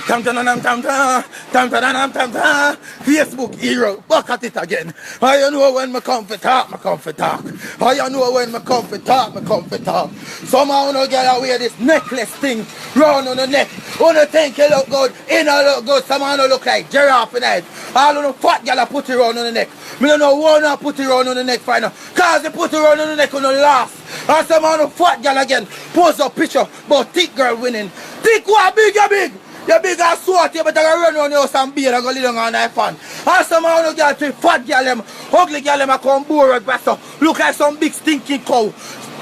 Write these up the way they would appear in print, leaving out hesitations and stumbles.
Tam tam tam tam tam tam tam tam tam. Facebook hero, back at it again. I know when me come for talk, me come for talk. I know when me come for talk, me come for talk. Somehow no get away this necklace thing round on the neck. Wanna think you look good, you know look good. Somehow no look like giraffe in the head. All of the fat gyal put it round on the neck. Me don't know one put it round on the neck right now. Cause they put it round on the neck on the last. And somehow no fat gyal again post a picture about thick girl winning. Thick what big you big? You big and swat, you better run around your house and beard and go lay down on that fan. And somehow no girl three fat gyal them, ugly gyal them a come bored bastard. Look like some big stinking cow.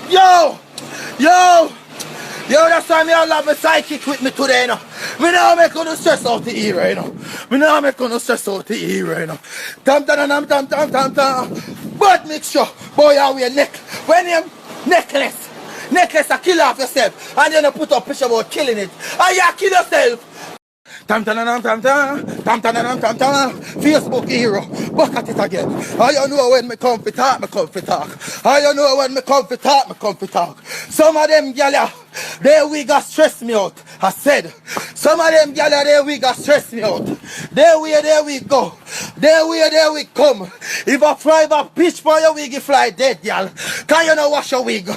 Yo! Yo, that's why me all have my sidekick with me today, you know. Me now make no stress out the era, you know. Me now make no stress out the era, you know. Tam tam tam tam tam tam tam. But make sure, boy, you wear neck. When you necklace, a kill off yourself. And then you put up picture about killing it. And you kill yourself. Tam tam tam tam tam tam tam tam tam. Facebook hero, back at it again. I know when me come for talk, me come for talk. I know when me come for talk, me come for talk. Some of them gyal, they we got stress me out. I said, some of them gyal, they we got stress me out. There we go. There we come. If I fly a pitch for your wig, you fly dead, y'all. Can you not wash your wig?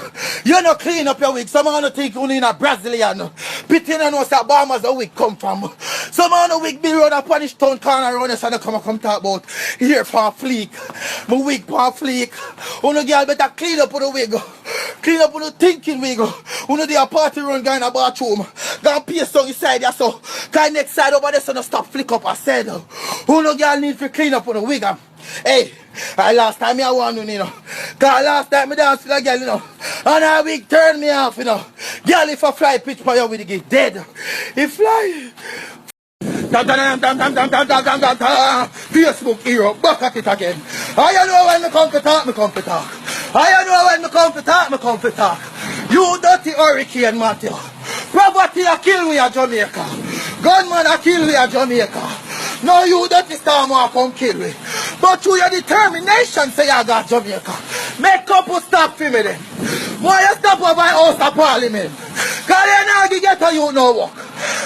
You not clean up your wig. Some of them think only in a Brazilian. Pitting and knows that Bahamas the wig come from. Some of them wig be around a Spanish town corner around us and they come talk about here for a fleek. My wig for a fleek. Uno girl better clean up on the wig. Clean up on the thinking wig. Uno do a party run guy in a bathroom. Go and paste on inside there so. Cause next side over there so no stop flick up I said. Uno girl need to clean up on the wig. Hey, last time I won, you know. Cause last time I dance with a girl, you know. And her wig turned me off, you know. Girl, if I fly pitch for your wig, get dead. If fly. Facebook hero, back at it again. I know when me come to talk, me come to talk. I know when me come to talk, me come to talk. You dirty hurricane, Matthew. Poverty a kill we at Jamaica. Gunman a kill we at Jamaica. No, you dirty storm will come kill me. But through your determination, say I got Jamaica. Make couple stop for me then. Why you stop over my house of parliament? Cause you now get a you no work.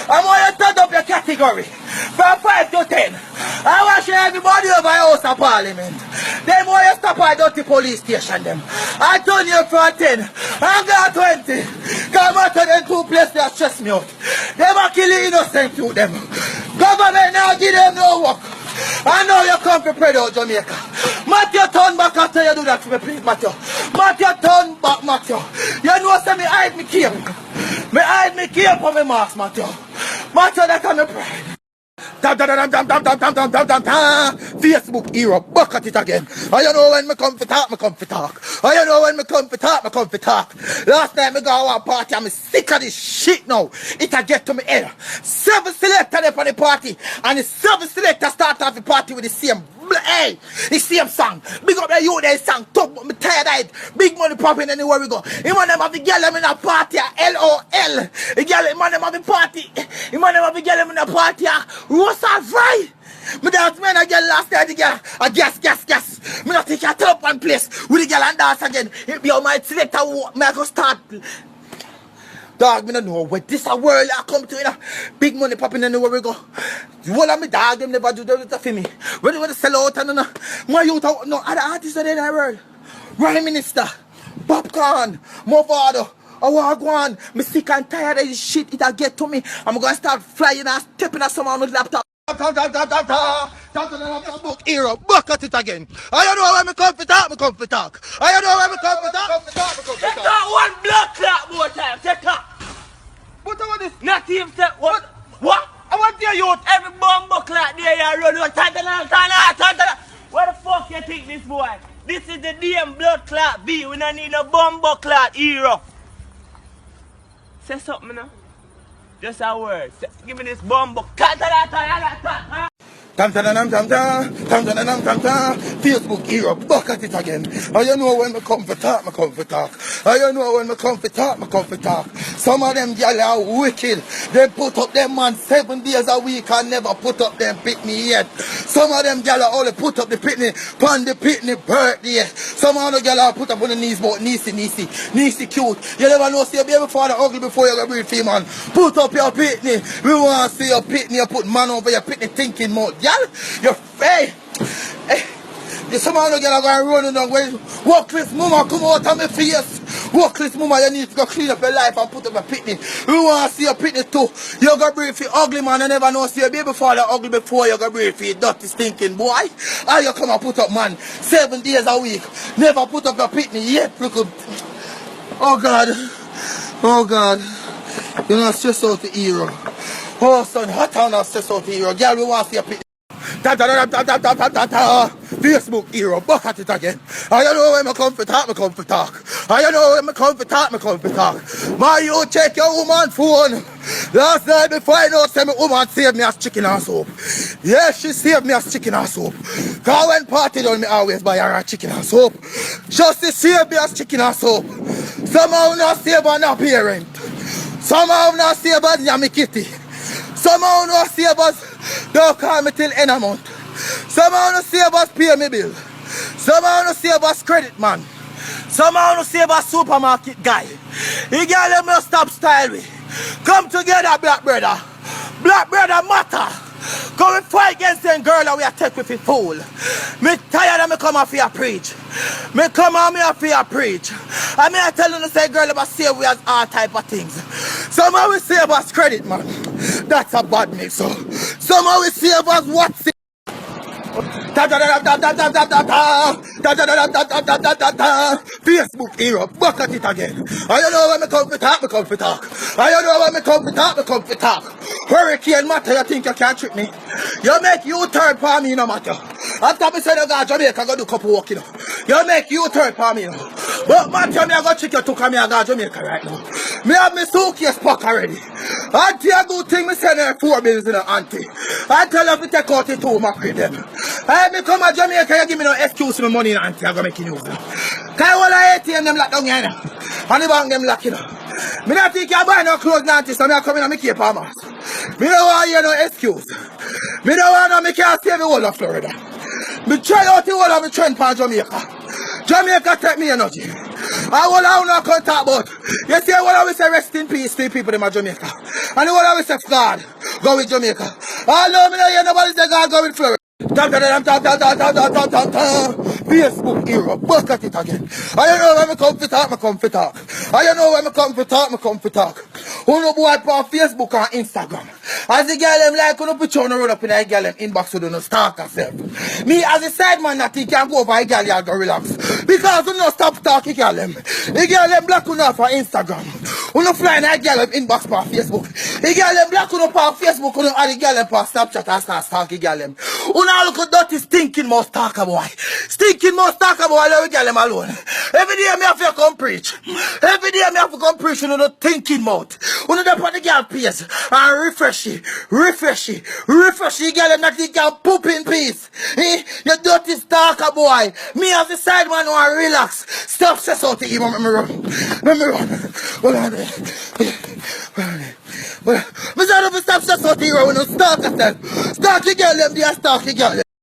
And why you turn up your category from 5 to 10. I want you everybody over my house of parliament. Then why you stop at dirty police station them. I turn you for 10. I got 20. Cause after them 2 places that stress me out. Them are killing innocent to them. Government now give them no work. I know you come to pray out Jamaica. Matthew, turn back after you do that to me, please, Matthew. Matthew, turn back, Matthew. You know, say me hide me cape. Me hide me cape for me mask, Matthew. Matthew, that can me pride. Facebook hero, back at it again. I know when me come for talk, me come for talk. I know when me come for talk, me come for talk. Last time me go to a party, I'm sick of this shit now. It a get to me head. 7 selectors there for the party, and the 7 selectors start off the party with the same the same song. Big up the youth, they song, top, but me tired of it. Big money popping anywhere we go. You want them have the girl them in a party, LOL. The girl, man them have the party. You want them have the girl them in a party, roast and fry. Me dance man a girl last night, the girl, a gas. Me not take her top one place with the girl and dance again. If you might select a me I go start. Dog, me don't know where this a world I come to, you know. Big money popping anywhere we go. You all of me dog, them never do that for me. When they sell out and no, my youth, no other artists are in the world. Prime Minister, Popcorn, Movado, I want to go on. Me sick and tired of this shit, it'll get to me. I'm going to start flying and stepping at someone with laptop. Book hero, back at it again. I know where me come for talk, me come for talk. I know where me come for talk, Take out one blood clot more time, take out. What about this? Not even take what? I want to youth. Every bumbo clot there you run out. Where the fuck you think this boy? This is the damn blood clot B. We don't need no bumbo clot hero. Say something now. Just a word. Give me this bumbo. Facebook hero, back back at it again. And you know when me come for talk, me come for talk. And you know when me come for talk, me come for talk. Some of them gyal are wicked. They put up them man 7 days a week and never put up them pitney yet. Some of them gyal are only put up the pitney on the pitney birthday. Some of the gyal are put up on the knees about Niecy cute. You never know see your baby father ugly before you go breed for you, man. Put up your pitney. We want to see your pitney. You put man over your pitney thinking mode. Gyal, you're fake. The someone who get a guy running down when workless mama come out of my face. Workless mama, you need to go clean up your life and put up a pitney. We want to see a pitney too. You go breathe for ugly man, you never know see your baby father ugly before you go breathe for your dirty stinking boy. How you come and put up man 7 days a week. Never put up a pitney yet. Look up. Oh God. Oh God. You're not stressed out the hero. Oh son, hot town not stressed out the hero. Girl, we want to see a pitney. Facebook hero, back at it again. I don't know when I come for talk, I come for talk. I don't know when I come for talk, I come for talk. My you check your woman phone. Last night before I know say my woman saved me as chicken and soup. Yes, she saved me as chicken and soup. Cause when party done me always buy her a chicken and soup. Just to save me as chicken and soup. Somehow not save her not parent. Somehow not save her yummy kitty. Somehow not save us, don't call me till end of month. Somehow not save us pay me bill. Somehow not save us credit man. Somehow not save us supermarket guy. You girl them must stop style we. Come together black brother. Black brother matter. Come and fight against them girl and we are take with it fool. Me tired of me come off here preach. Me come on me off here preach. I mean I tell you to say girl about save we as all type of things. Somehow we save us credit man. That's a bad mix so. Somehow we save us what's it. Facebook hero, back at it again. I don't know when me come for talk, me come for talk. I don't know when me come for talk, me come for talk. Hurricane matter, you think you can't trick me? You make you turn for me no matter. After me say you go to Jamaica, go do couple walk you know. You make you turn for me now. But matter me I go check you took and me I go to Jamaica right now. Me have me suitcase pack already. Auntie a good thing me send her 4 bills in her auntie. I tell her to take out the 2 my pay them. I me come to Jamaica, you give me no excuse for money in auntie, I go make you use them. Cause all I ATM them lock down here now. And the bank them lock you know. Me not think you buy no clothes auntie, so me come in and me keep a mask. Me don't want you no excuse. Me don't want no me can't save the whole of Florida. Me try out the whole of me trend for Jamaica. Jamaica take me energy. I will not talk about. You see what I will say rest in peace to the people in Jamaica. And what I will say God, go with Jamaica. I know me not hear nobody say God go with Florida. Facebook hero, back at it again. I don't know when I come for talk, I come for talk. I don't know when I come for talk, I come for talk. Who no boy on Facebook and Instagram. As the girl them like, who no put you on the road up in a girl them inbox, who do not stalk herself. Me as a side man that think can go over a girl, you go relax. Because who no stop talking girl them. The girl them black who no for Instagram. Who no fly in a girl them inbox on Facebook. The girl them black who no for Facebook, who no add the girl them for Snapchat and start stalking girl them. Who no look at dirty stinking must talk boy. Stinking must talk boy, let me get them alone. Every day me have to come preach. Every day me have to come preach, you know, the thinking mouth. You know, they put the girl page and refresh it, girl, them that you can poop in peace. Eh? You dirty stalker boy. Me as the side man who are relax. Stop stress out to him, let me run. Hold on there. Me say don't stop stress out to him when you stalk yourself. Stalk the girl them, they stalk the girl them.